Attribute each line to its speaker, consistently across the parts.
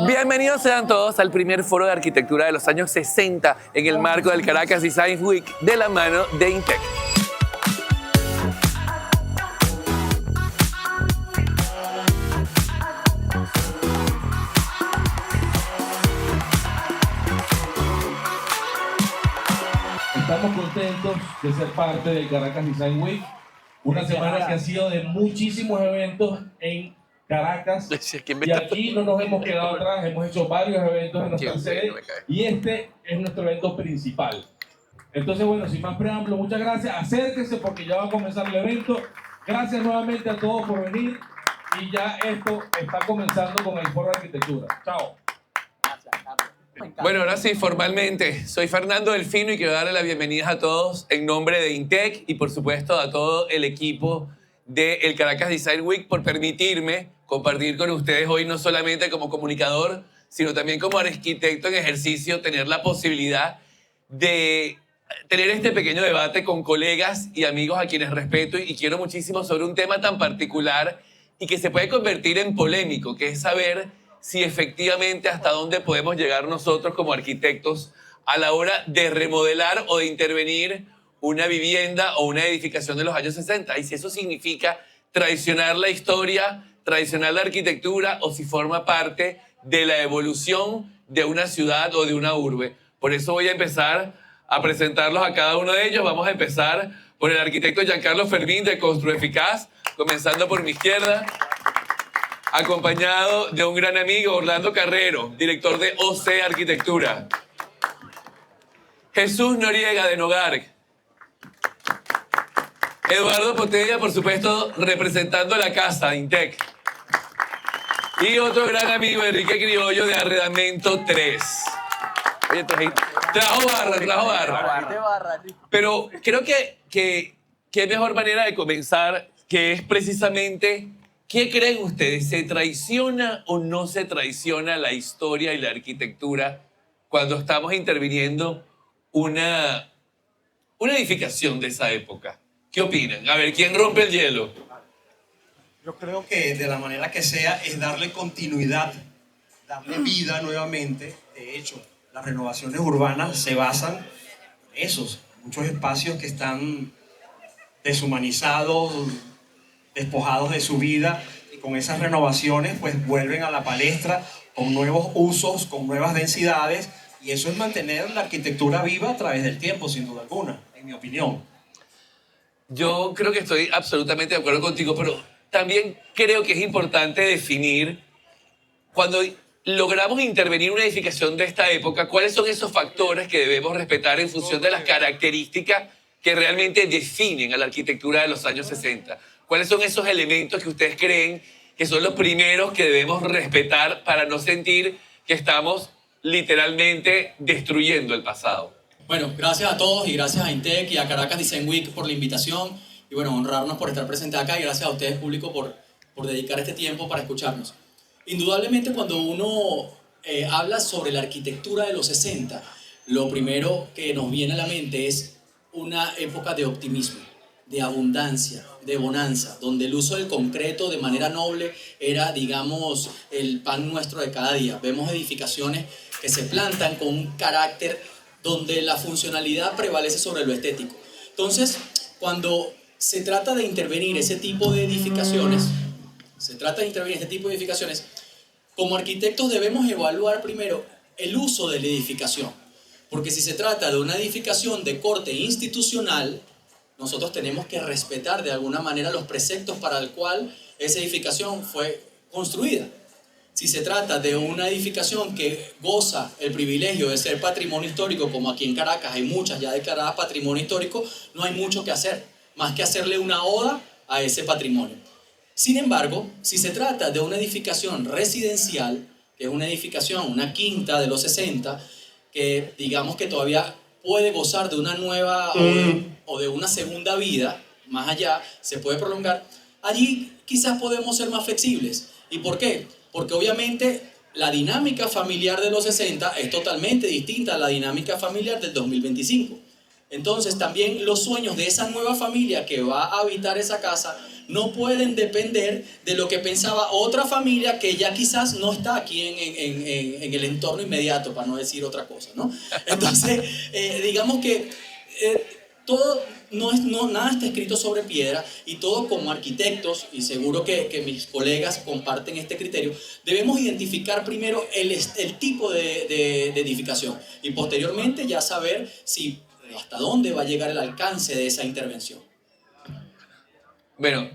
Speaker 1: Bienvenidos sean todos al primer foro de arquitectura de los años 60 en el marco del Caracas Design Week de la mano de Intec.
Speaker 2: Estamos contentos de ser parte del Caracas Design Week, una semana que ha sido de muchísimos eventos en Caracas, y aquí no nos hemos quedado atrás, hemos hecho varios eventos en nuestra sede y este es nuestro evento principal. Entonces, bueno, sin más preámbulo, muchas gracias, acérquense porque ya va a comenzar el evento. Gracias nuevamente a todos por venir y ya esto está comenzando con el foro de arquitectura. Chao.
Speaker 1: Bueno, ahora sí, formalmente, soy Fernando Delfino y quiero darle la bienvenida a todos en nombre de Intec y por supuesto a todo el equipo del Caracas Design Week por permitirme compartir con ustedes hoy no solamente como comunicador, sino también como arquitecto en ejercicio, tener la posibilidad de tener este pequeño debate con colegas y amigos a quienes respeto y quiero muchísimo sobre un tema tan particular y que se puede convertir en polémico, que es saber si efectivamente hasta dónde podemos llegar nosotros como arquitectos a la hora de remodelar o de intervenir una vivienda o una edificación de los años 60. Y si eso significa traicionar la historia, traicionar la arquitectura o si forma parte de la evolución de una ciudad o de una urbe. Por eso voy a empezar a presentarlos a cada uno de ellos. Vamos a empezar por el arquitecto Giancarlo Fermín de Construeficaz, comenzando por mi izquierda, acompañado de un gran amigo, Orlando Carrero, director de OC Arquitectura. Jesús Noriega de Nogar. Eduardo Potella, por supuesto, representando la casa, Intec. Y otro gran amigo, Enrique Criollo, de Arredamento 3. Oye, trajo barra. Pero creo que qué mejor manera de comenzar, que es precisamente, ¿qué creen ustedes? ¿Se traiciona o no se traiciona la historia y la arquitectura cuando estamos interviniendo una edificación de esa época? ¿Qué opinan? A ver, ¿quién rompe el hielo?
Speaker 3: Yo creo que de la manera que sea es darle continuidad, darle vida nuevamente. De hecho, las renovaciones urbanas se basan en esos muchos espacios que están deshumanizados, despojados de su vida, y con esas renovaciones pues vuelven a la palestra con nuevos usos, con nuevas densidades, y eso es mantener la arquitectura viva a través del tiempo, sin duda alguna, en mi opinión.
Speaker 1: Yo creo que estoy absolutamente de acuerdo contigo, pero también creo que es importante definir, cuando logramos intervenir una edificación de esta época, cuáles son esos factores que debemos respetar en función de las características que realmente definen a la arquitectura de los años 60. ¿Cuáles son esos elementos que ustedes creen que son los primeros que debemos respetar para no sentir que estamos literalmente destruyendo el pasado?
Speaker 4: Bueno, gracias a todos y gracias a Intec y a Caracas Design Week por la invitación y bueno, honrarnos por estar presentes acá y gracias a ustedes, público, por dedicar este tiempo para escucharnos. Indudablemente, cuando uno habla sobre la arquitectura de los 60, lo primero que nos viene a la mente es una época de optimismo, de abundancia, de bonanza, donde el uso del concreto de manera noble era, digamos, el pan nuestro de cada día. Vemos edificaciones que se plantan con un carácter donde la funcionalidad prevalece sobre lo estético. Entonces, cuando se trata de intervenir ese tipo de edificaciones, como arquitectos debemos evaluar primero el uso de la edificación. Porque si se trata de una edificación de corte institucional, nosotros tenemos que respetar de alguna manera los preceptos para el cual esa edificación fue construida. Si se trata de una edificación que goza el privilegio de ser patrimonio histórico, como aquí en Caracas hay muchas ya declaradas patrimonio histórico, no hay mucho que hacer, más que hacerle una oda a ese patrimonio. Sin embargo, si se trata de una edificación residencial, que es una edificación, una quinta de los 60, que digamos que todavía puede gozar de una nueva o de una segunda vida, más allá, se puede prolongar, allí quizás podemos ser más flexibles. ¿Y por qué? Porque obviamente la dinámica familiar de los 60 es totalmente distinta a la dinámica familiar del 2025. Entonces también los sueños de esa nueva familia que va a habitar esa casa no pueden depender de lo que pensaba otra familia que ya quizás no está aquí en el entorno inmediato, para no decir otra cosa, ¿no? Entonces, digamos que todo, nada está escrito sobre piedra, y todo como arquitectos, y seguro que mis colegas comparten este criterio, debemos identificar primero el tipo de edificación y posteriormente ya saber si hasta dónde va a llegar el alcance de esa intervención.
Speaker 1: Bueno,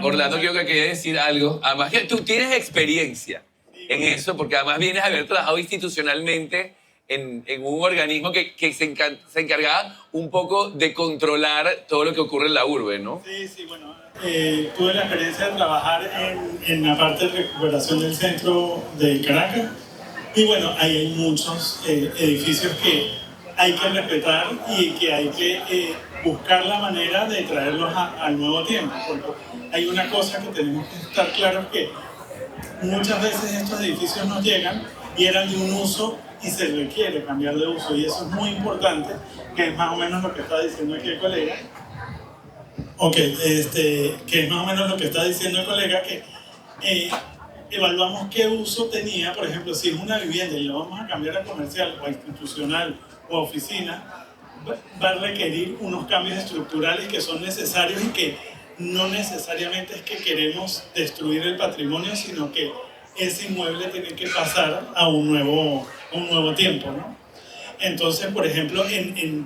Speaker 1: Orlando, creo que quería decir algo. Además que tú tienes experiencia en eso, porque además vienes a haber trabajado institucionalmente en un organismo que se encargaba un poco de controlar todo lo que ocurre en la urbe, ¿no?
Speaker 5: Sí, bueno, tuve la experiencia de trabajar en la parte de recuperación del centro de Caracas, y bueno, ahí hay muchos edificios que hay que respetar y que hay que buscar la manera de traerlos al nuevo tiempo, porque hay una cosa que tenemos que estar claros, que muchas veces estos edificios nos llegan y eran de un uso y se requiere cambiar de uso, y eso es muy importante, que es más o menos lo que está diciendo aquí el colega. Que es más o menos lo que está diciendo el colega, que evaluamos qué uso tenía. Por ejemplo, si es una vivienda y lo vamos a cambiar a comercial o a institucional o a oficina, va a requerir unos cambios estructurales que son necesarios, y que no necesariamente es que queremos destruir el patrimonio, sino que ese inmueble tiene que pasar a un nuevo tiempo, ¿no? Entonces, por ejemplo,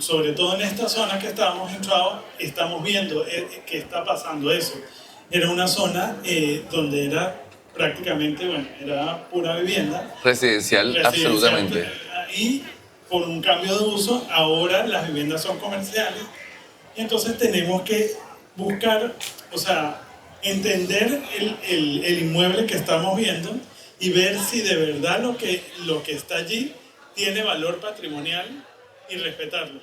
Speaker 5: sobre todo en esta zona que estábamos entrados, estamos viendo que está pasando eso. Era una zona donde era prácticamente, bueno, era pura vivienda.
Speaker 1: Residencial, absolutamente.
Speaker 5: Y por un cambio de uso, ahora las viviendas son comerciales. Y entonces tenemos que buscar, o sea, entender el inmueble que estamos viendo y ver si de verdad lo que está allí tiene valor patrimonial, y respetarlo.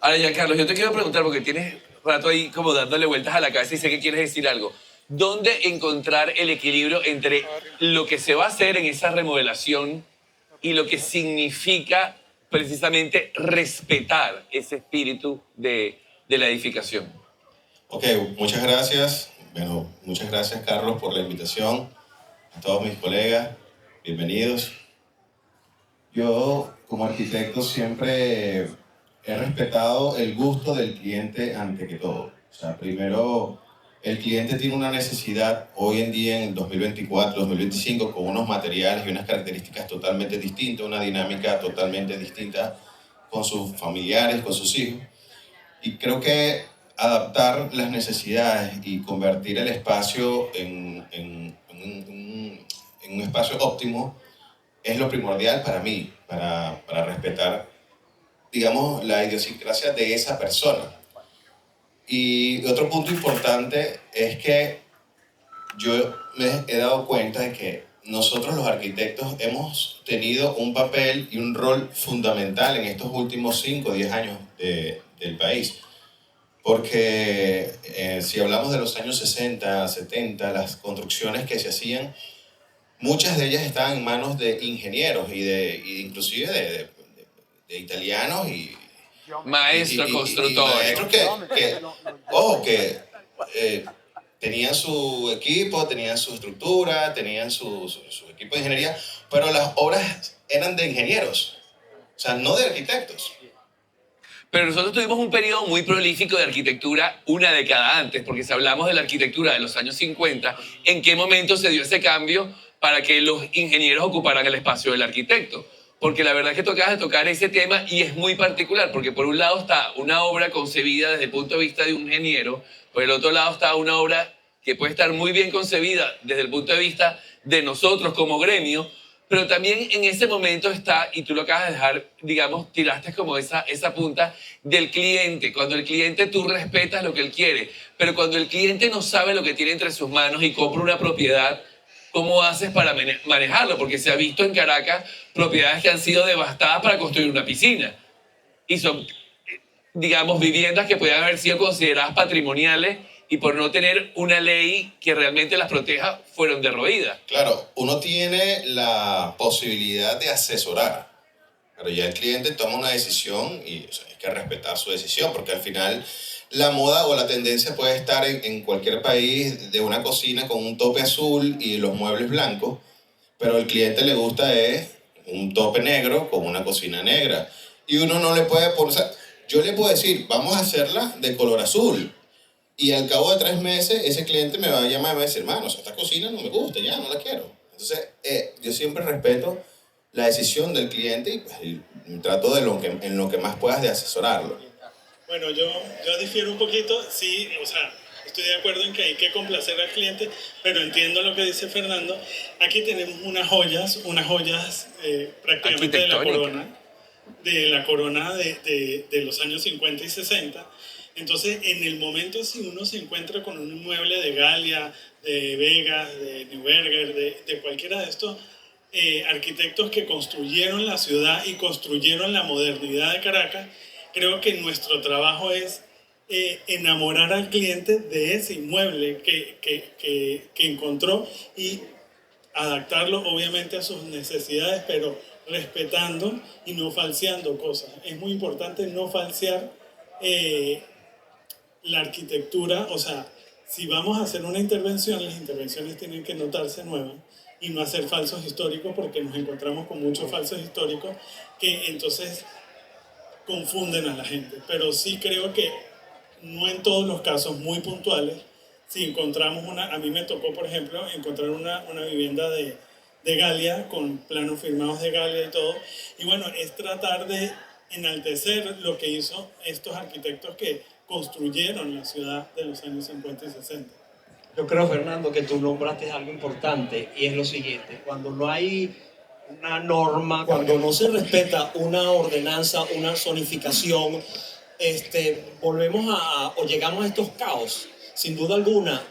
Speaker 1: Ahora ya, Carlos, yo te quiero preguntar, porque tienes rato ahí como dándole vueltas a la cabeza y sé que quieres decir algo. ¿Dónde encontrar el equilibrio entre lo que se va a hacer en esa remodelación y lo que significa precisamente respetar ese espíritu de la edificación?
Speaker 6: Ok, muchas gracias. Bueno, muchas gracias, Carlos, por la invitación. A todos mis colegas, bienvenidos. Yo, como arquitecto, siempre he respetado el gusto del cliente ante que todo. O sea, primero, el cliente tiene una necesidad hoy en día, en 2024, 2025, con unos materiales y unas características totalmente distintas, una dinámica totalmente distinta con sus familiares, con sus hijos. Y creo que adaptar las necesidades y convertir el espacio en un espacio óptimo es lo primordial para mí, para respetar, digamos, la idiosincrasia de esa persona. Y otro punto importante es que yo me he dado cuenta de que nosotros los arquitectos hemos tenido un papel y un rol fundamental en estos últimos 5 o 10 años del país. Porque si hablamos de los años 60, 70, las construcciones que se hacían, muchas de ellas estaban en manos de ingenieros y inclusive de italianos y
Speaker 1: maestros, constructores.
Speaker 6: Que tenían su equipo, tenían su estructura, tenían su equipo de ingeniería, pero las obras eran de ingenieros, o sea, no de arquitectos.
Speaker 1: Pero nosotros tuvimos un periodo muy prolífico de arquitectura una década antes, porque si hablamos de la arquitectura de los años 50, ¿en qué momento se dio ese cambio para que los ingenieros ocuparan el espacio del arquitecto? Porque la verdad es que tú acabas de tocar ese tema y es muy particular, porque por un lado está una obra concebida desde el punto de vista de un ingeniero, por el otro lado está una obra que puede estar muy bien concebida desde el punto de vista de nosotros como gremio, pero también en ese momento está, y tú lo acabas de dejar, digamos, tiraste como esa punta del cliente. Cuando el cliente tú respetas lo que él quiere, pero cuando el cliente no sabe lo que tiene entre sus manos y compra una propiedad, ¿cómo haces para manejarlo? Porque se ha visto en Caracas propiedades que han sido devastadas para construir una piscina. Y son, digamos, viviendas que pueden haber sido consideradas patrimoniales y por no tener una ley que realmente las proteja, fueron derruidas.
Speaker 6: Claro, uno tiene la posibilidad de asesorar, Pero ya el cliente toma una decisión y o sea, hay que respetar su decisión, porque al final la moda o la tendencia puede estar en cualquier país de una cocina con un tope azul y los muebles blancos, pero al cliente le gusta es un tope negro con una cocina negra. Y uno no le puede poner... O sea, yo le puedo decir, vamos a hacerla de color azul. Y al cabo de 3 meses, ese cliente me va a llamar y me va a decir, hermano, esta cocina no me gusta, ya no la quiero. Entonces, yo siempre respeto la decisión del cliente y, pues, y trato de en lo que más puedas de asesorarlo.
Speaker 5: Bueno, yo difiero un poquito, sí, o sea, estoy de acuerdo en que hay que complacer al cliente, pero entiendo lo que dice Fernando. Aquí tenemos unas joyas prácticamente de la corona de los años 50 y 60. Entonces, en el momento si uno se encuentra con un inmueble de Galia, de Vegas, de Neuberger, de cualquiera de estos arquitectos que construyeron la ciudad y construyeron la modernidad de Caracas, creo que nuestro trabajo es enamorar al cliente de ese inmueble que encontró y adaptarlo obviamente a sus necesidades, pero respetando y no falseando cosas. Es muy importante no falsear la arquitectura, o sea, si vamos a hacer una intervención, las intervenciones tienen que notarse nuevas y no hacer falsos históricos, porque nos encontramos con muchos falsos históricos que entonces confunden a la gente. Pero sí creo que no en todos los casos muy puntuales, si encontramos a mí me tocó, por ejemplo, encontrar una vivienda de Galia, con planos firmados de Galia y todo, y bueno, es tratar de enaltecer lo que hizo estos arquitectos que construyeron la ciudad de los años 50 y 60.
Speaker 3: Yo creo, Fernando, que tú nombraste algo importante y es lo siguiente: cuando no hay una norma, cuando no se respeta una ordenanza, una zonificación, volvemos o llegamos a estos caos. Sin duda alguna,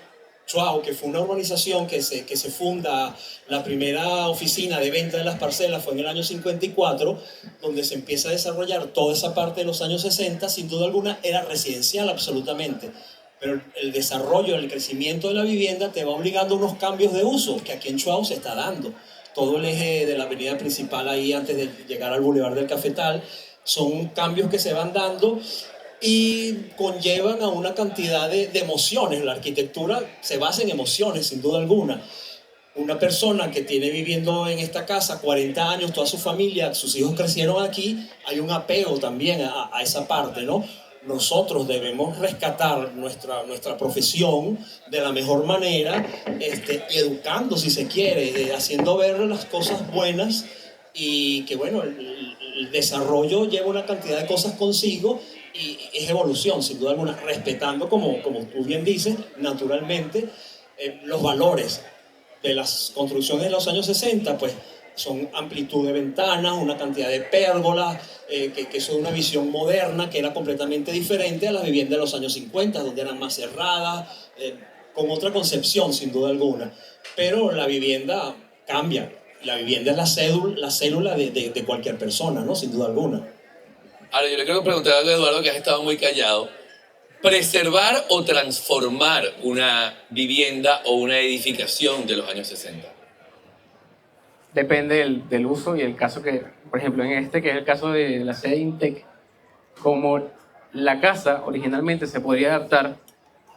Speaker 3: Chuao, que fue una urbanización que se funda, la primera oficina de venta de las parcelas fue en el año 54, donde se empieza a desarrollar toda esa parte de los años 60, sin duda alguna era residencial absolutamente. Pero el desarrollo, el crecimiento de la vivienda te va obligando a unos cambios de uso, que aquí en Chuao se está dando. Todo el eje de la avenida principal ahí, antes de llegar al Boulevard del Cafetal, son cambios que se van dando y conllevan a una cantidad de emociones. La arquitectura se basa en emociones, sin duda alguna. Una persona que tiene viviendo en esta casa 40 años, toda su familia, sus hijos crecieron aquí, hay un apego también a esa parte, ¿no? Nosotros debemos rescatar nuestra profesión de la mejor manera, y educando, si se quiere, haciendo ver las cosas buenas, y que, bueno, el desarrollo lleva una cantidad de cosas consigo y es evolución, sin duda alguna, respetando, como tú bien dices, naturalmente, los valores de las construcciones de los años 60, pues son amplitud de ventanas, una cantidad de pérgolas, que son una visión moderna que era completamente diferente a las viviendas de los años 50, donde eran más cerradas, con otra concepción, sin duda alguna. Pero la vivienda cambia. La vivienda es la célula de cualquier persona, ¿no? Sin duda alguna.
Speaker 1: Ahora, yo le quiero preguntar a Eduardo, que has estado muy callado. ¿Preservar o transformar una vivienda o una edificación de los años 60?
Speaker 7: Depende del uso y el caso que, por ejemplo, que es el caso de la sede Intec, como la casa originalmente se podría adaptar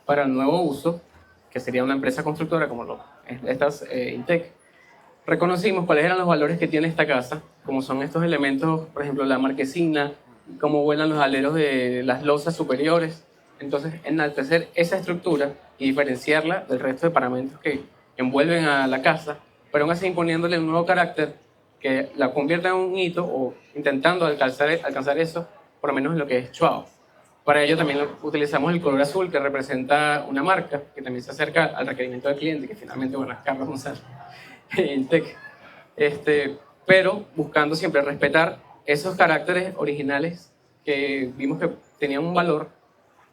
Speaker 7: para el nuevo uso, que sería una empresa constructora como estas Intec, reconocimos cuáles eran los valores que tiene esta casa, como son estos elementos, por ejemplo, la marquesina, cómo vuelan los aleros de las losas superiores. Entonces, enaltecer esa estructura y diferenciarla del resto de paramentos que envuelven a la casa, pero aún así imponiéndole un nuevo carácter que la convierta en un hito, o intentando alcanzar eso, por lo menos en lo que es Chuao. Para ello también utilizamos el color azul, que representa una marca, que también se acerca al requerimiento del cliente, que finalmente, bueno, es Carlos González, Intec. Pero buscando siempre respetar esos caracteres originales que vimos que tenían un valor,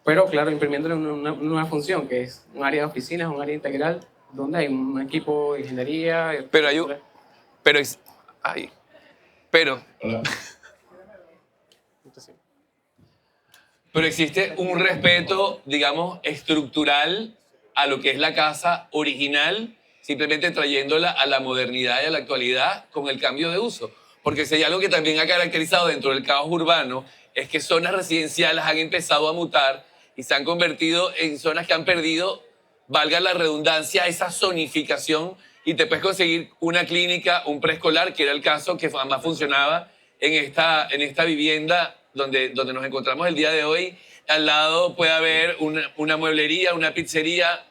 Speaker 7: pero claro, imprimiéndole una nueva función, que es un área de oficinas, un área integral, donde hay un equipo de ingeniería.
Speaker 1: Pero existe un respeto, digamos, estructural a lo que es la casa original, simplemente trayéndola a la modernidad y a la actualidad con el cambio de uso. Porque si hay algo que también ha caracterizado dentro del caos urbano, es que zonas residenciales han empezado a mutar y se han convertido en zonas que han perdido, valga la redundancia, esa zonificación, y te puedes conseguir una clínica, un preescolar, que era el caso que más funcionaba en esta vivienda donde nos encontramos el día de hoy. Al lado puede haber una mueblería, una pizzería,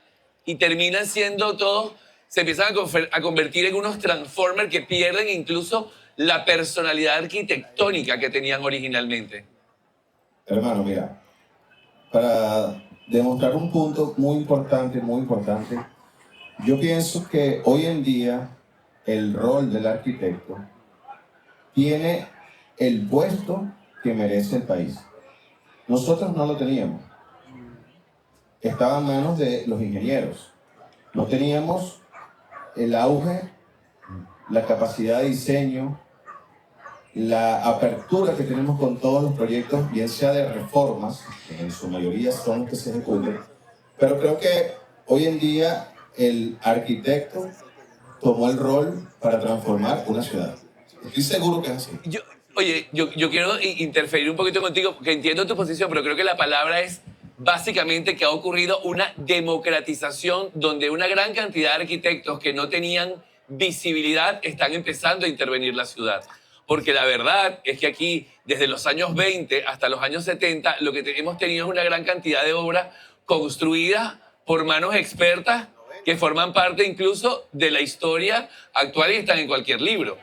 Speaker 1: y terminan siendo todos, se empiezan a convertir en unos transformers que pierden incluso la personalidad arquitectónica que tenían originalmente.
Speaker 6: Hermano, mira, para demostrar un punto muy importante, yo pienso que hoy en día el rol del arquitecto tiene el puesto que merece el país. Nosotros no lo teníamos. Estaba en manos de los ingenieros. No teníamos el auge, la capacidad de diseño, la apertura que tenemos con todos los proyectos, bien sea de reformas, que en su mayoría son los que se ejecutan, pero creo que hoy en día el arquitecto tomó el rol para transformar una ciudad. Estoy seguro que es así.
Speaker 1: Yo quiero interferir un poquito contigo, porque entiendo tu posición, pero creo que la palabra es básicamente que ha ocurrido una democratización donde una gran cantidad de arquitectos que no tenían visibilidad están empezando a intervenir la ciudad. Porque la verdad es que aquí, desde los años 20 hasta los años 70, lo que hemos tenido es una gran cantidad de obras construidas por manos expertas que forman parte incluso de la historia actual y están en cualquier libro.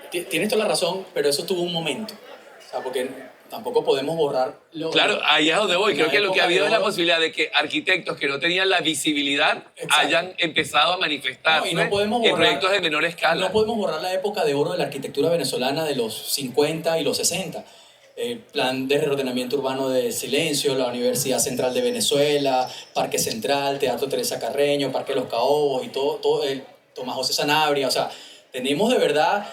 Speaker 4: Tienes toda la razón, pero eso tuvo un momento. O sea, porque tampoco podemos borrar...
Speaker 1: Claro, ahí es donde voy. Creo que lo que ha habido es la posibilidad de que arquitectos que no tenían la visibilidad hayan empezado a manifestarse en proyectos de menor escala.
Speaker 4: No podemos borrar la época de oro de la arquitectura venezolana de los 50 y los 60. El plan de reordenamiento urbano de Silencio, la Universidad Central de Venezuela, Parque Central, Teatro Teresa Carreño, Parque Los Caobos y todo el Tomás José Sanabria. O sea, tenemos de verdad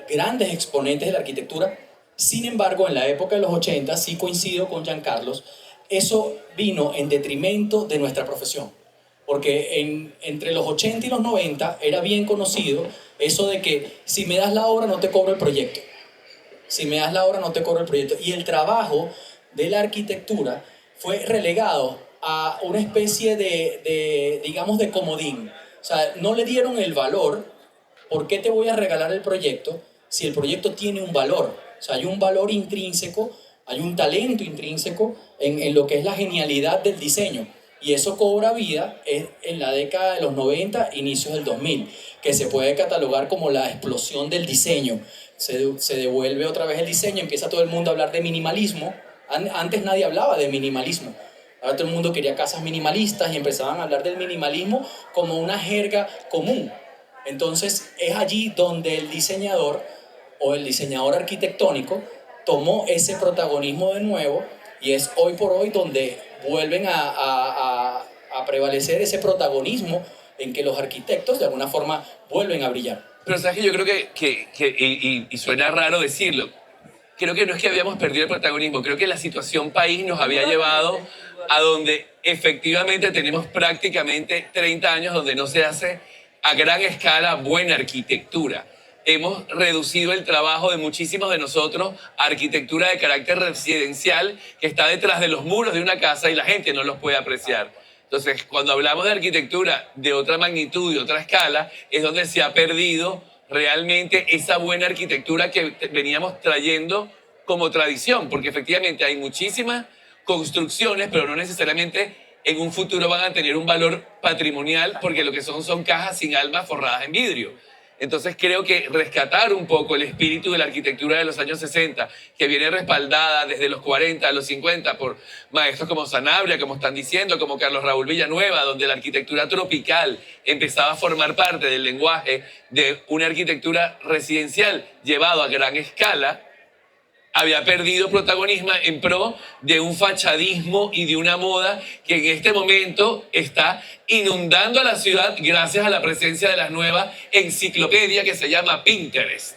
Speaker 4: grandes exponentes de la arquitectura. Sin embargo, en la época de los 80, sí coincido con Giancarlos, eso vino en detrimento de nuestra profesión. Porque entre los 80 y los 90 era bien conocido eso de que si me das la obra no te cobro el proyecto. Si me das la obra no te cobro el proyecto. Y el trabajo de la arquitectura fue relegado a una especie digamos, de comodín. O sea, no le dieron el valor. ¿Por qué te voy a regalar el proyecto si el proyecto tiene un valor? O sea, hay un valor intrínseco, hay un talento intrínseco en lo que es la genialidad del diseño. Y eso cobra vida en la década de los 90, inicios del 2000, que se puede catalogar como la explosión del diseño. Se devuelve otra vez el diseño, empieza todo el mundo a hablar de minimalismo. Antes nadie hablaba de minimalismo. Ahora todo el mundo quería casas minimalistas y empezaban a hablar del minimalismo como una jerga común. Entonces es allí donde el diseñador o el diseñador arquitectónico tomó ese protagonismo de nuevo, y es hoy por hoy donde vuelven a prevalecer ese protagonismo en que los arquitectos de alguna forma vuelven a brillar.
Speaker 1: Pero sabes que yo creo que suena raro decirlo, creo que no es que habíamos perdido el protagonismo, creo que la situación país nos había llevado a donde efectivamente tenemos prácticamente 30 años donde no se hace a gran escala buena arquitectura. Hemos reducido el trabajo de muchísimos de nosotros a arquitectura de carácter residencial que está detrás de los muros de una casa y la gente no los puede apreciar. Entonces, cuando hablamos de arquitectura de otra magnitud, de otra escala, es donde se ha perdido realmente esa buena arquitectura que veníamos trayendo como tradición, porque efectivamente hay muchísimas construcciones, pero no necesariamente en un futuro van a tener un valor patrimonial, porque lo que son cajas sin alma forradas en vidrio. Entonces creo que rescatar un poco el espíritu de la arquitectura de los años 60, que viene respaldada desde los 40 a los 50 por maestros como Sanabria, como están diciendo, como Carlos Raúl Villanueva, donde la arquitectura tropical empezaba a formar parte del lenguaje de una arquitectura residencial llevado a gran escala, había perdido protagonismo en pro de un fachadismo y de una moda que en este momento está inundando a la ciudad gracias a la presencia de la nueva enciclopedia que se llama Pinterest.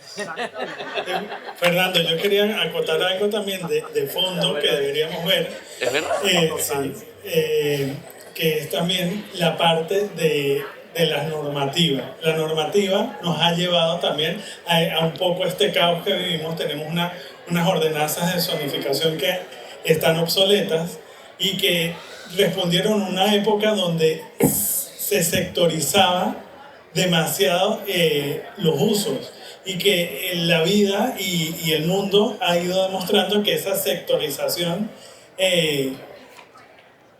Speaker 5: Fernando, yo quería acotar algo también de fondo que deberíamos ver.
Speaker 1: ¿Es verdad?
Speaker 5: Sí, que es también la parte de de la normativa. La normativa nos ha llevado también a un poco este caos que vivimos. Tenemos unas ordenanzas de zonificación que están obsoletas y que respondieron a una época donde se sectorizaba demasiado los usos y que la vida y el mundo ha ido demostrando que esa sectorización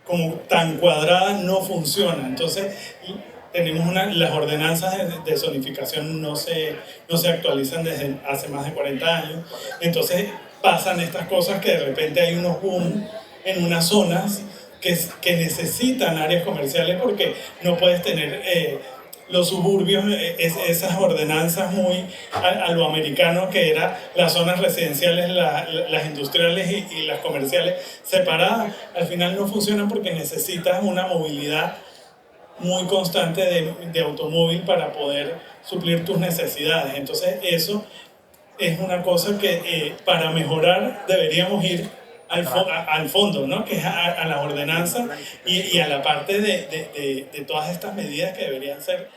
Speaker 5: como tan cuadrada no funciona. Entonces tenemos las ordenanzas de zonificación no se actualizan desde hace más de 40 años. Entonces pasan estas cosas que de repente hay unos boom en unas zonas que necesitan áreas comerciales porque no puedes tener los suburbios, esas ordenanzas muy a lo americano que era las zonas residenciales, las industriales y las comerciales separadas. Al final no funcionan porque necesitas una movilidad muy constante de automóvil para poder suplir tus necesidades. Entonces eso es una cosa que para mejorar deberíamos ir al fondo, ¿no? Que es a las ordenanzas y a la parte de todas estas medidas que deberían ser.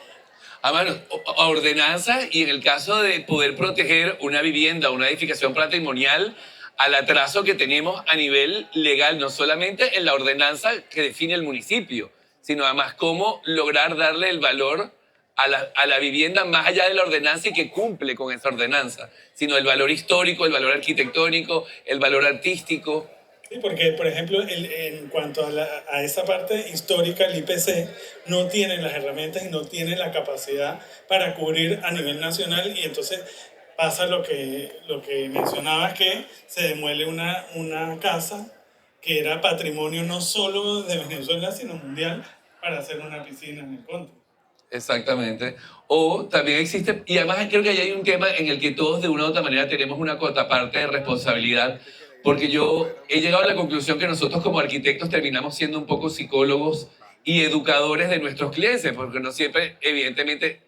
Speaker 1: Bueno, a ordenanzas y en el caso de poder proteger una vivienda, una edificación patrimonial, al atraso que tenemos a nivel legal, no solamente en la ordenanza que define el municipio, sino además cómo lograr darle el valor a la vivienda más allá de la ordenanza y que cumple con esa ordenanza, sino el valor histórico, el valor arquitectónico, el valor artístico.
Speaker 5: Sí, porque, por ejemplo, en cuanto a esa parte histórica, el IPC no tiene las herramientas y no tiene la capacidad para cubrir a nivel nacional y entonces pasa lo que mencionabas, que se demuele una casa que era patrimonio no solo de Venezuela, sino mundial, para hacer una piscina en el country.
Speaker 1: Exactamente. O también existe, y además creo que ahí hay un tema en el que todos de una u otra manera tenemos una parte de responsabilidad, porque yo he llegado a la conclusión que nosotros como arquitectos terminamos siendo un poco psicólogos y educadores de nuestros clientes, porque no siempre, evidentemente,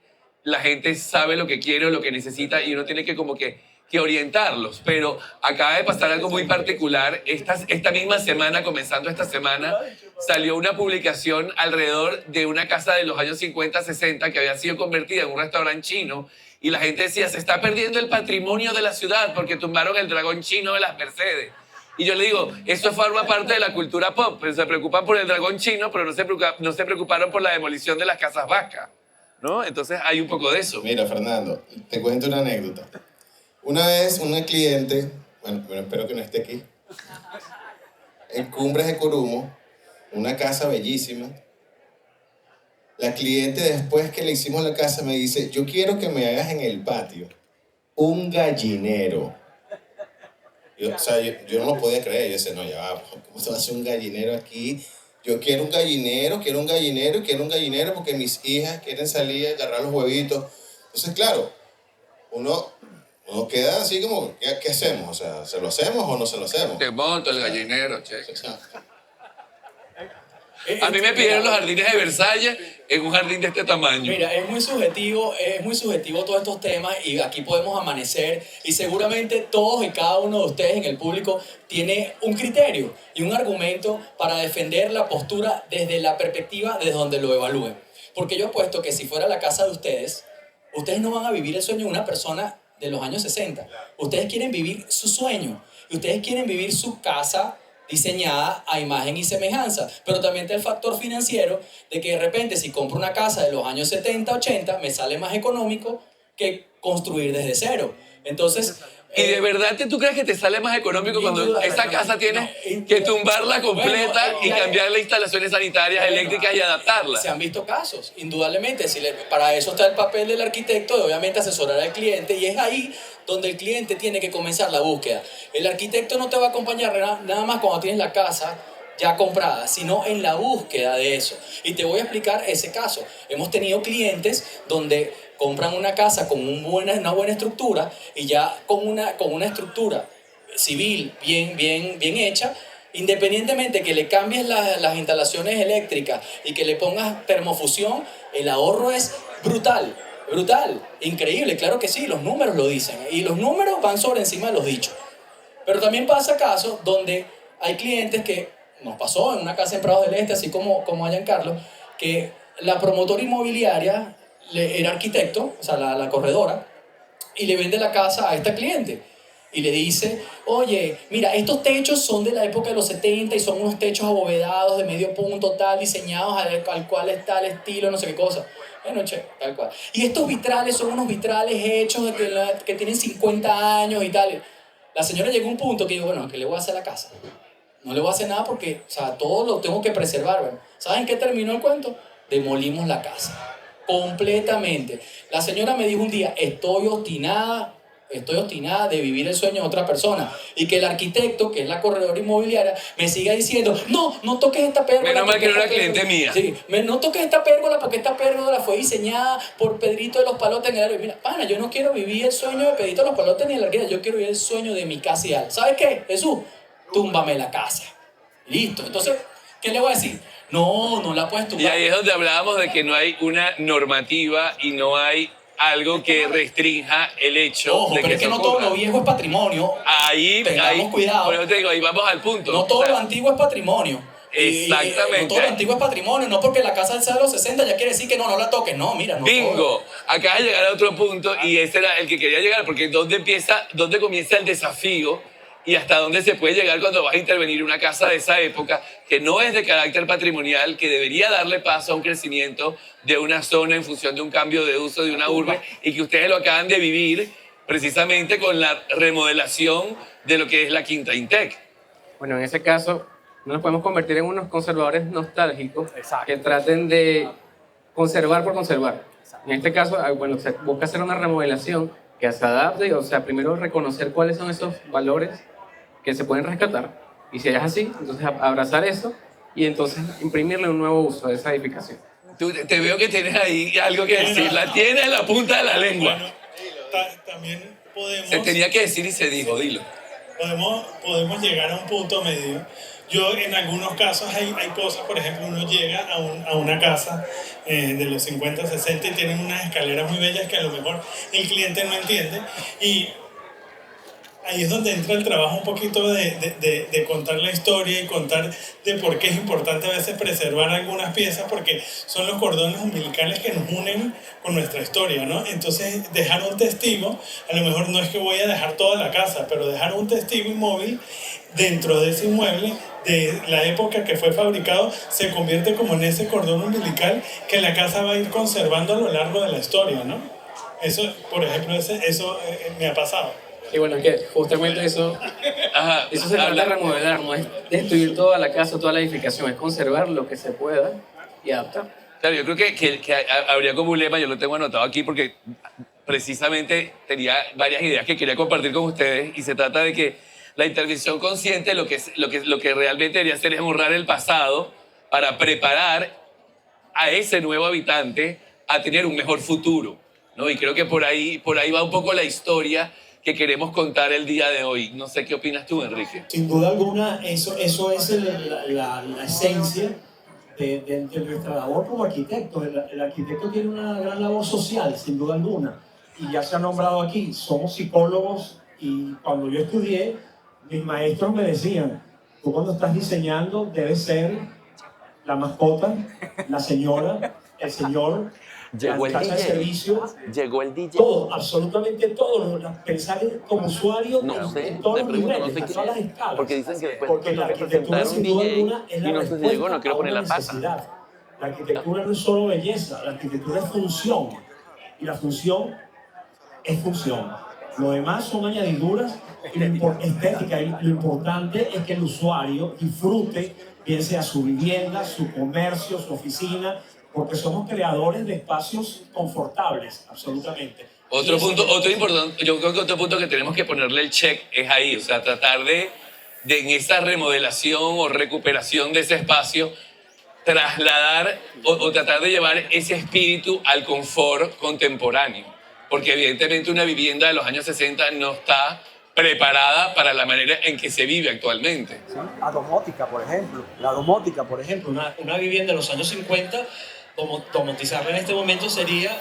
Speaker 1: la gente sabe lo que quiere o lo que necesita y uno tiene que como que orientarlos. Pero acaba de pasar algo muy particular. Esta misma semana, comenzando esta semana, salió una publicación alrededor de una casa de los años 50, 60 que había sido convertida en un restaurante chino y la gente decía, se está perdiendo el patrimonio de la ciudad porque tumbaron el dragón chino de las Mercedes. Y yo le digo, eso forma parte de la cultura pop. Pero se preocupan por el dragón chino, pero no se preocuparon por la demolición de las casas vascas, ¿no? Entonces hay un poco de eso.
Speaker 6: Mira, Fernando, te cuento una anécdota. Una vez una cliente, bueno, espero que no esté aquí, en Cumbres de Corumo, una casa bellísima. La cliente, después que le hicimos la casa, me dice, yo quiero que me hagas en el patio un gallinero. Yo no lo podía creer. Yo decía, no, ya va, ¿cómo se va a hacer un gallinero aquí? Yo quiero un gallinero, porque mis hijas quieren salir a agarrar los huevitos. Entonces, claro, uno queda así como, ¿qué hacemos? O sea, ¿se lo hacemos o no se lo hacemos?
Speaker 1: Te monto el gallinero, che. A mí me pidieron los jardines de Versalles en un jardín de este tamaño.
Speaker 4: Mira, es muy subjetivo todos estos temas y aquí podemos amanecer y seguramente todos y cada uno de ustedes en el público tiene un criterio y un argumento para defender la postura desde la perspectiva de donde lo evalúen. Porque yo apuesto que si fuera la casa de ustedes no van a vivir el sueño de una persona de los años 60. Ustedes quieren vivir su sueño y ustedes quieren vivir su casa diseñada a imagen y semejanza, pero también está el factor financiero de que de repente si compro una casa de los años 70, 80, me sale más económico que construir desde cero. Entonces...
Speaker 1: ¿Y de verdad tú crees que te sale más económico cuando esa casa tienes que tumbarla completa y cambiar las instalaciones sanitarias, eléctricas y adaptarla?
Speaker 4: Se han visto casos, indudablemente. Para eso está el papel del arquitecto de obviamente asesorar al cliente y es ahí donde el cliente tiene que comenzar la búsqueda. El arquitecto no te va a acompañar nada más cuando tienes la casa ya comprada, sino en la búsqueda de eso. Y te voy a explicar ese caso. Hemos tenido clientes donde compran una casa con una buena estructura y ya con una estructura civil bien hecha, independientemente que le cambies las instalaciones eléctricas y que le pongas termofusión, el ahorro es brutal, increíble, claro que sí, los números lo dicen y los números van sobre encima de los dichos. Pero también pasa casos donde hay clientes que nos pasó en una casa en Prados del Este, así como allá en Carlos, que la promotora inmobiliaria era arquitecto, o sea, la corredora, y le vende la casa a esta cliente. Y le dice, oye, mira, estos techos son de la época de los 70 y son unos techos abovedados de medio punto, tal, diseñados al cual está el estilo, no sé qué cosa. Bueno, che, tal cual. Y estos vitrales son unos vitrales hechos que tienen 50 años y tal. La señora llegó a un punto que dijo, bueno, ¿qué le voy a hacer a la casa? No le voy a hacer nada porque, o sea, todo lo tengo que preservar. ¿Verdad? ¿Saben qué terminó el cuento? Demolimos la casa. Completamente. La señora me dijo un día, estoy obstinada de vivir el sueño de otra persona. Y que el arquitecto, que es la corredora inmobiliaria, me siga diciendo, no toques esta pérgola.
Speaker 1: Menos mal que no era cliente mía.
Speaker 4: Sí, no toques esta pérgola porque esta pérgola fue diseñada por Pedrito de los Palotes en el área. Mira, pana, yo no quiero vivir el sueño de Pedrito de los Palotes ni el arquitecto, yo quiero vivir el sueño de mi casa ideal. ¿Sabes qué, Jesús? Túmbame la casa. Listo. Entonces, ¿qué le voy a decir? No la puedes tumbar.
Speaker 1: Y ahí es donde hablábamos de que no hay una normativa y no hay algo que restrinja el hecho.
Speaker 4: Ojo,
Speaker 1: de
Speaker 4: pero es que no todo lo viejo es patrimonio. Tengamos cuidado.
Speaker 1: Por eso te digo, ahí vamos al punto.
Speaker 4: No todo lo antiguo es patrimonio.
Speaker 1: Exactamente.
Speaker 4: No todo lo antiguo es patrimonio. No porque la casa sea de los 60 ya quiere decir que no la toques. No, mira, no.
Speaker 1: Bingo.
Speaker 4: Todo.
Speaker 1: Acabas de llegar a otro punto y ese era el que quería llegar, porque ¿dónde comienza el desafío y hasta dónde se puede llegar cuando vas a intervenir una casa de esa época que no es de carácter patrimonial, que debería darle paso a un crecimiento de una zona en función de un cambio de uso de una urbe y que ustedes lo acaban de vivir precisamente con la remodelación de lo que es la Quinta Intec?
Speaker 7: Bueno, en ese caso, no nos podemos convertir en unos conservadores nostálgicos que traten de conservar por conservar. En este caso, bueno, se busca hacer una remodelación que se adapte, o sea, primero reconocer cuáles son esos valores que se pueden rescatar, y si es así, entonces abrazar eso y entonces imprimirle un nuevo uso a esa edificación.
Speaker 1: Tú, te veo que tienes ahí algo que decir, la tienes en la punta de la lengua.
Speaker 5: Bueno, también podemos...
Speaker 1: Se tenía que decir y se dijo, dilo.
Speaker 5: Podemos llegar a un punto medio. Yo, en algunos casos, hay cosas, por ejemplo, uno llega a una casa de los 50, 60 y tienen unas escaleras muy bellas que a lo mejor el cliente no entiende. Y ahí es donde entra el trabajo un poquito de contar la historia y contar de por qué es importante a veces preservar algunas piezas, porque son los cordones umbilicales que nos unen con nuestra historia, ¿no? Entonces, dejar un testigo, a lo mejor no es que voy a dejar toda la casa, pero dejar un testigo inmóvil dentro de ese inmueble, de la época que fue fabricado, se convierte como en ese cordón umbilical que la casa va a ir conservando a lo largo de la historia, ¿no? Eso, por ejemplo, eso me ha pasado.
Speaker 7: Y bueno, es que justamente eso se trata de remodelar, no es destruir toda la casa, toda la edificación, es conservar lo que se pueda y adaptar.
Speaker 1: Claro, yo creo que habría como un lema, yo lo tengo anotado aquí porque precisamente tenía varias ideas que quería compartir con ustedes y se trata de que la intervención consciente lo que realmente debería hacer es honrar el pasado para preparar a ese nuevo habitante a tener un mejor futuro, ¿no? Y creo que por ahí va un poco la historia que queremos contar el día de hoy. No sé qué opinas tú, Enrique.
Speaker 3: Sin duda alguna, eso es la esencia de nuestra labor como arquitectos. El arquitecto tiene una gran labor social, sin duda alguna. Y ya se ha nombrado aquí, somos psicólogos y cuando yo estudié, mis maestros me decían, tú cuando estás diseñando debes ser la mascota, la señora, el señor,
Speaker 1: llegó el
Speaker 3: casa de servicio,
Speaker 1: llegó el DJ.
Speaker 3: todo, absolutamente todo, pensar como usuario en todos los niveles, en todas las escalas.
Speaker 1: Porque dicen que después
Speaker 3: porque la arquitectura sin duda alguna es la respuesta
Speaker 1: no quiero
Speaker 3: a
Speaker 1: poner
Speaker 3: una
Speaker 1: la pasa.
Speaker 3: necesidad. La arquitectura no es solo belleza, la arquitectura es función. Y la función es función. Lo demás son añadiduras estéticas. Y lo importante es que el usuario disfrute, bien sea su vivienda, su comercio, su oficina, porque somos creadores de espacios confortables, absolutamente.
Speaker 1: Otro importante, yo creo que otro punto que tenemos que ponerle el check es ahí, o sea, tratar de en esa remodelación o recuperación de ese espacio, trasladar o tratar de llevar ese espíritu al confort contemporáneo. Porque evidentemente una vivienda de los años 60 no está preparada para la manera en que se vive actualmente.
Speaker 3: Sí, la domótica, por ejemplo. Una vivienda de los años 50, domotizarla en este momento sería,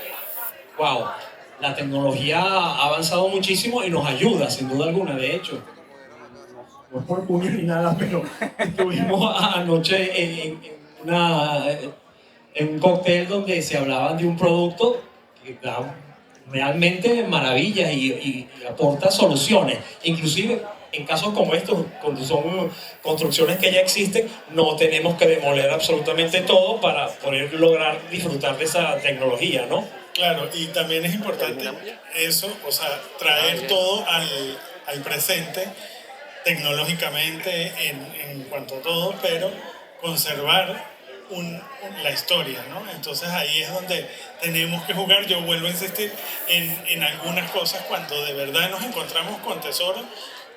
Speaker 3: wow, la tecnología ha avanzado muchísimo y nos ayuda, sin duda alguna. De hecho, no es por puño ni nada, pero estuvimos anoche en en un cóctel donde se hablaba de un producto que da realmente maravillas y aporta soluciones. Inclusive en casos como estos, cuando son construcciones que ya existen, no tenemos que demoler absolutamente todo para poder lograr disfrutar de esa tecnología, ¿no?
Speaker 5: Claro, y también es importante eso, o sea, traer todo al presente tecnológicamente en cuanto a todo, pero conservar la historia, ¿no? Entonces ahí es donde tenemos que jugar. Yo vuelvo a insistir en algunas cosas cuando de verdad nos encontramos con tesoros,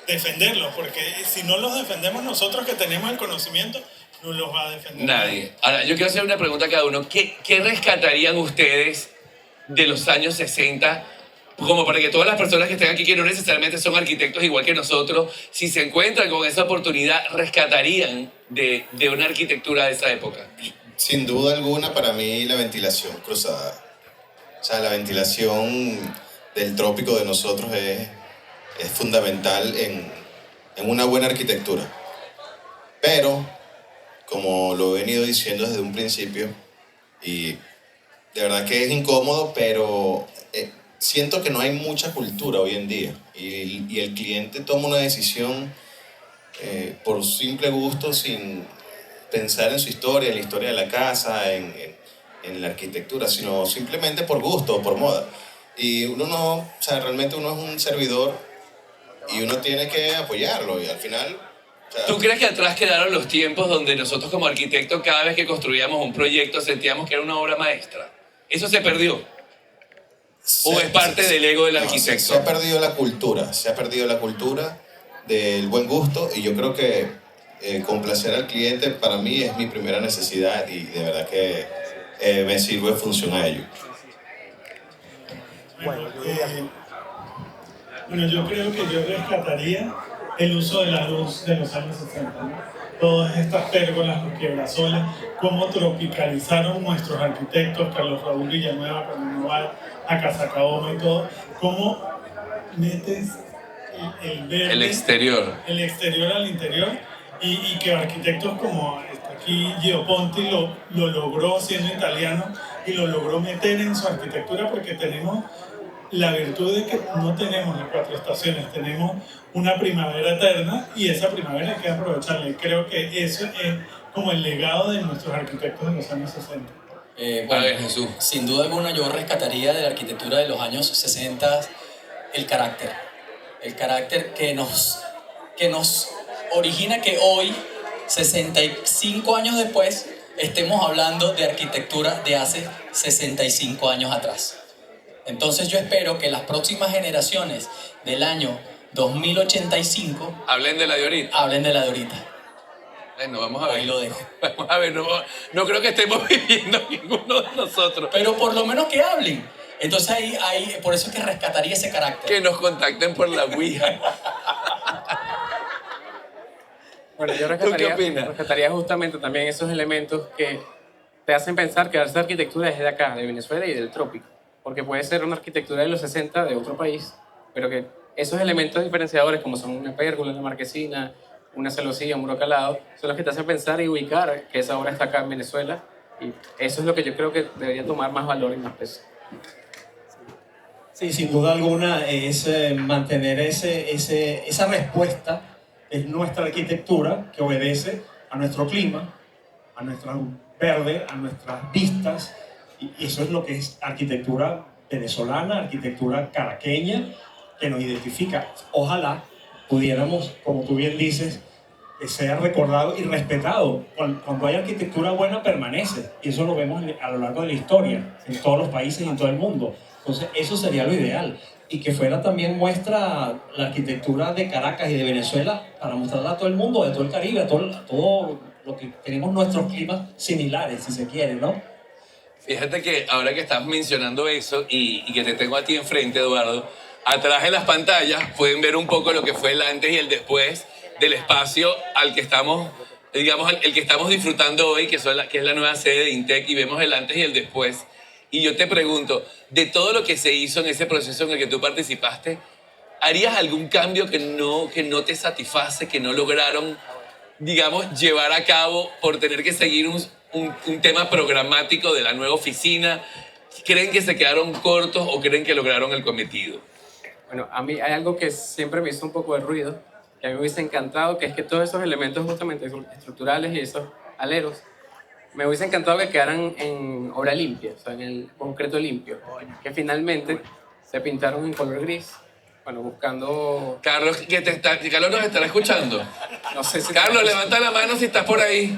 Speaker 5: defenderlos, porque si no los defendemos nosotros que tenemos el conocimiento, no los va a defender
Speaker 1: nadie. Ahora, yo quiero hacer una pregunta a cada uno. ¿Qué rescatarían ustedes de los años 60? Como para que todas las personas que estén aquí, que no necesariamente son arquitectos igual que nosotros, si se encuentran con esa oportunidad, rescatarían de una arquitectura de esa época.
Speaker 6: Sin duda alguna, para mí, la ventilación cruzada. O sea, la ventilación del trópico de nosotros es fundamental en una buena arquitectura. Pero, como lo he venido diciendo desde un principio, y de verdad que es incómodo, pero siento que no hay mucha cultura hoy en día. Y el cliente toma una decisión por simple gusto, sin pensar en su historia, en la historia de la casa, en la arquitectura, sino simplemente por gusto o por moda. Y uno no, o sea, realmente uno es un servidor y uno tiene que apoyarlo, y al final... O sea,
Speaker 1: ¿Tú crees que atrás quedaron los tiempos donde nosotros como arquitectos cada vez que construíamos un proyecto sentíamos que era una obra maestra? ¿Eso se perdió? ¿O es parte del ego del arquitecto?
Speaker 6: Se ha perdido la cultura del buen gusto, y yo creo que complacer al cliente para mí es mi primera necesidad, y de verdad que me sirve función a ello.
Speaker 5: Bueno, yo creo que yo rescataría el uso de la luz de los años 60, ¿no? Todas estas pérgolas, los quiebrasoles, cómo tropicalizaron nuestros arquitectos, Carlos Raúl Villanueva, cuando uno va a Casacaoma y todo, cómo metes el verde,
Speaker 1: El exterior
Speaker 5: al interior, y que arquitectos como aquí Gio Ponti lo logró siendo italiano, y lo logró meter en su arquitectura, porque tenemos la virtud de que no tenemos las 4 estaciones, tenemos una primavera eterna, y esa primavera hay que aprovecharla. Y creo que eso es como el legado de nuestros arquitectos de los años 60.
Speaker 1: A ver, Jesús.
Speaker 4: Sin duda alguna yo rescataría de la arquitectura de los años 60 el carácter. El carácter que nos origina que hoy, 65 años después, estemos hablando de arquitectura de hace 65 años atrás. Entonces yo espero que las próximas generaciones del año 2085
Speaker 1: hablen de la de ahorita.
Speaker 4: hablen de la de ahorita.
Speaker 1: Bueno, vamos a ver.
Speaker 4: Ahí lo dejo.
Speaker 1: Vamos a ver, no creo que estemos viviendo ninguno de nosotros.
Speaker 4: Pero por lo menos que hablen. Entonces ahí por eso es que rescataría ese carácter.
Speaker 1: Que nos contacten por la Ouija.
Speaker 7: Bueno, yo
Speaker 1: ¿Tú qué opinas?
Speaker 7: rescataría justamente también esos elementos que te hacen pensar que esa arquitectura es de acá, de Venezuela y del trópico. Porque puede ser una arquitectura de los 60 de otro país, pero que esos elementos diferenciadores, como son una pérgola, una marquesina, una celosía, un muro calado, son los que te hacen pensar y ubicar que esa obra está acá en Venezuela. Y eso es lo que yo creo que debería tomar más valor y más peso.
Speaker 3: Sí, sin duda alguna es mantener esa respuesta. Es nuestra arquitectura que obedece a nuestro clima, a nuestro verde, a nuestras vistas, y eso es lo que es arquitectura venezolana, arquitectura caraqueña, que nos identifica. Ojalá pudiéramos, como tú bien dices, que sea recordado y respetado. Cuando hay arquitectura buena, permanece, y eso lo vemos a lo largo de la historia, en todos los países y en todo el mundo. Entonces eso sería lo ideal, y que fuera también muestra la arquitectura de Caracas y de Venezuela para mostrarla a todo el mundo, de todo el Caribe, a todo lo que tenemos nuestros climas similares, si se quiere, ¿no?
Speaker 1: Fíjate que ahora que estás mencionando eso y que te tengo a ti enfrente, Eduardo, atrás en las pantallas pueden ver un poco lo que fue el antes y el después del espacio al que estamos, digamos, el que estamos disfrutando hoy, que es la nueva sede de INTEC, y vemos el antes y el después. Y yo te pregunto, de todo lo que se hizo en ese proceso en el que tú participaste, ¿harías algún cambio que no te satisface, que no lograron, digamos, llevar a cabo por tener que seguir un tema programático de la nueva oficina. ¿Creen que se quedaron cortos o creen que lograron el cometido?
Speaker 7: Bueno, a mí hay algo que siempre me hizo un poco de ruido, que a mí me hubiese encantado, que es que todos esos elementos justamente estructurales y esos aleros, me hubiese encantado que quedaran en obra limpia, o sea, en el concreto limpio, que finalmente se pintaron en color gris, bueno, buscando...
Speaker 1: Carlos, Carlos nos estará escuchando.
Speaker 7: No sé si...
Speaker 1: Carlos, levanta la mano si estás por ahí.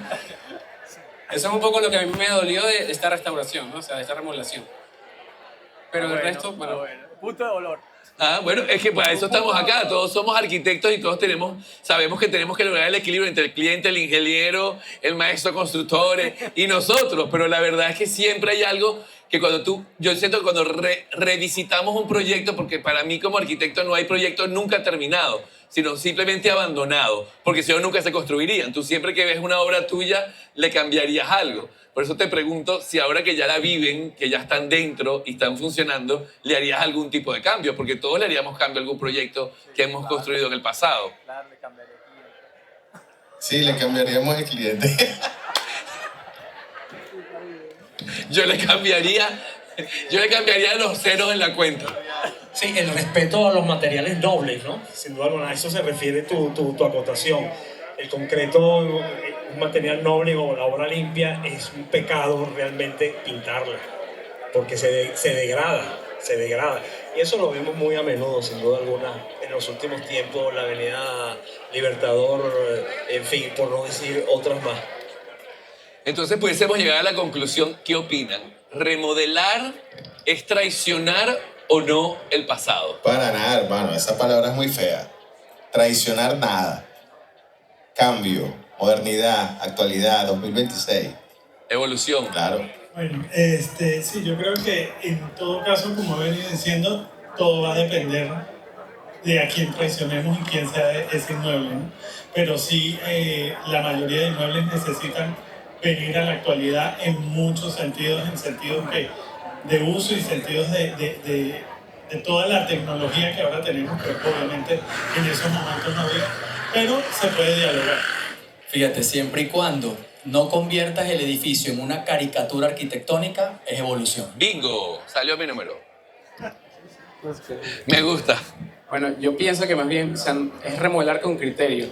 Speaker 7: Eso es un poco lo que a mí me dolió de esta restauración, ¿no? O sea, de esta remodelación. Pero el resto, bueno...
Speaker 8: Punto de dolor.
Speaker 1: Bueno, es que para eso estamos acá. Todos somos arquitectos y todos sabemos que tenemos que lograr el equilibrio entre el cliente, el ingeniero, el maestro constructor y nosotros. Pero la verdad es que siempre hay algo que yo siento que cuando revisitamos un proyecto, porque para mí como arquitecto no hay proyecto nunca terminado, sino simplemente abandonado, porque si no nunca se construirían. Tú siempre que ves una obra tuya le cambiarías algo. Por eso te pregunto si ahora que ya la viven, que ya están dentro y están funcionando, le harías algún tipo de cambio, porque todos le haríamos cambio a algún proyecto que hemos construido en el pasado.
Speaker 8: Claro, le cambiaría el cliente.
Speaker 6: Sí, le cambiaríamos el cliente.
Speaker 1: Yo le cambiaría los ceros en la cuenta.
Speaker 3: Sí, el respeto a los materiales nobles, ¿no? Sin duda alguna, a eso se refiere tu acotación. El concreto es un material noble o la obra limpia, es un pecado realmente pintarla, porque se degrada. Y eso lo vemos muy a menudo, sin duda alguna, en los últimos tiempos, la Avenida Libertador, en fin, por no decir otras más.
Speaker 1: Entonces pudiésemos llegar a la conclusión, ¿qué opinan? ¿Remodelar es traicionar o no el pasado?
Speaker 6: Para nada, hermano, esa palabra es muy fea. Traicionar nada. Cambio, modernidad, actualidad, 2026.
Speaker 1: Evolución.
Speaker 6: Claro.
Speaker 5: Bueno, sí, yo creo que en todo caso, como he venido diciendo, todo va a depender de a quién traicionemos y quién sea ese inmueble, ¿no? Pero sí, la mayoría de inmuebles necesitan venir a la actualidad en muchos sentidos, en sentidos de uso y sentidos de toda la tecnología que ahora tenemos, que obviamente en esos momentos no había, pero se puede dialogar.
Speaker 4: Fíjate, siempre y cuando no conviertas el edificio en una caricatura arquitectónica, es evolución.
Speaker 1: Bingo, salió mi número. Me gusta.
Speaker 7: Bueno, yo pienso que más bien es remodelar con criterio,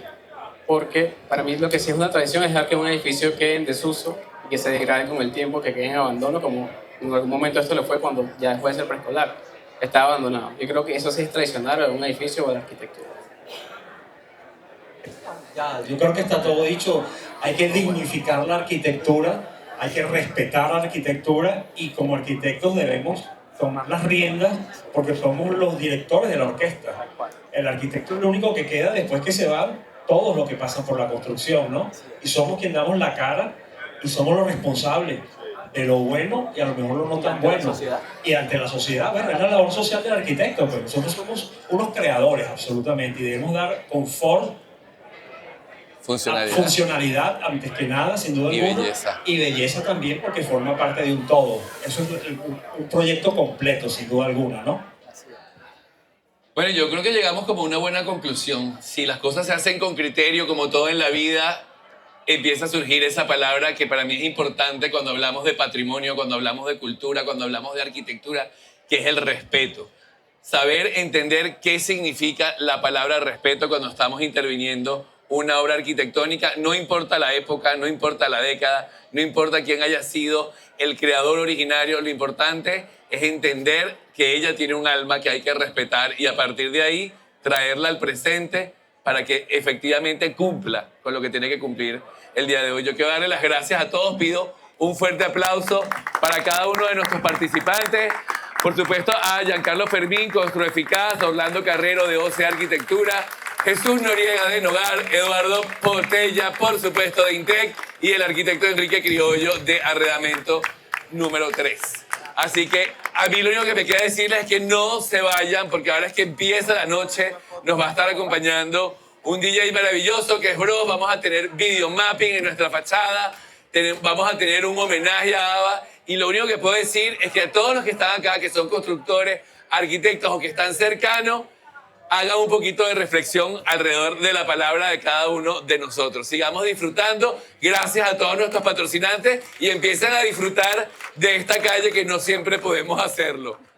Speaker 7: porque para mí lo que sí es una tradición es dejar que un edificio quede en desuso y que se degrade con el tiempo, que quede en abandono, como en algún momento esto lo fue cuando ya después de ser preescolar, estaba abandonado. Yo creo que eso sí es traicionar a un edificio o a la arquitectura.
Speaker 3: Ya, yo creo que está todo dicho. Hay que dignificar la arquitectura, hay que respetar la arquitectura y como arquitectos debemos tomar las riendas porque somos los directores de la orquesta. El arquitecto es lo único que queda después que se van todos los que pasan por la construcción, ¿no? Y somos quienes damos la cara y somos los responsables de lo bueno y a lo mejor lo no tan bueno. Y ante la sociedad, bueno, es la labor social del arquitecto, pero nosotros somos unos creadores absolutamente y debemos dar confort, funcionalidad antes que nada, sin duda alguna.
Speaker 1: Belleza.
Speaker 3: Y belleza también porque forma parte de un todo. Eso es un proyecto completo, sin duda alguna, ¿no?
Speaker 1: Bueno, yo creo que llegamos como a una buena conclusión. Si las cosas se hacen con criterio, como todo en la vida, empieza a surgir esa palabra que para mí es importante cuando hablamos de patrimonio, cuando hablamos de cultura, cuando hablamos de arquitectura, que es el respeto. Saber entender qué significa la palabra respeto cuando estamos interviniendo una obra arquitectónica, no importa la época, no importa la década, no importa quién haya sido el creador originario, lo importante es entender que ella tiene un alma que hay que respetar y a partir de ahí traerla al presente para que efectivamente cumpla con lo que tiene que cumplir el día de hoy. Yo quiero darle las gracias a todos, pido un fuerte aplauso para cada uno de nuestros participantes. Por supuesto a Giancarlo Fermín, Construeficaz, Orlando Carrero de OC Arquitectura, Jesús Noriega de Nogar, Eduardo Portella, por supuesto de Intec y el arquitecto Enrique Criollo de Arredamento número 3. Así que a mí lo único que me queda decirles es que no se vayan porque ahora es que empieza la noche, nos va a estar acompañando un DJ maravilloso que es Bros, vamos a tener video mapping en nuestra fachada, vamos a tener un homenaje a ABBA y lo único que puedo decir es que a todos los que están acá, que son constructores, arquitectos o que están cercanos, hagan un poquito de reflexión alrededor de la palabra de cada uno de nosotros. Sigamos disfrutando, gracias a todos nuestros patrocinantes, y empiezan a disfrutar de esta calle que no siempre podemos hacerlo.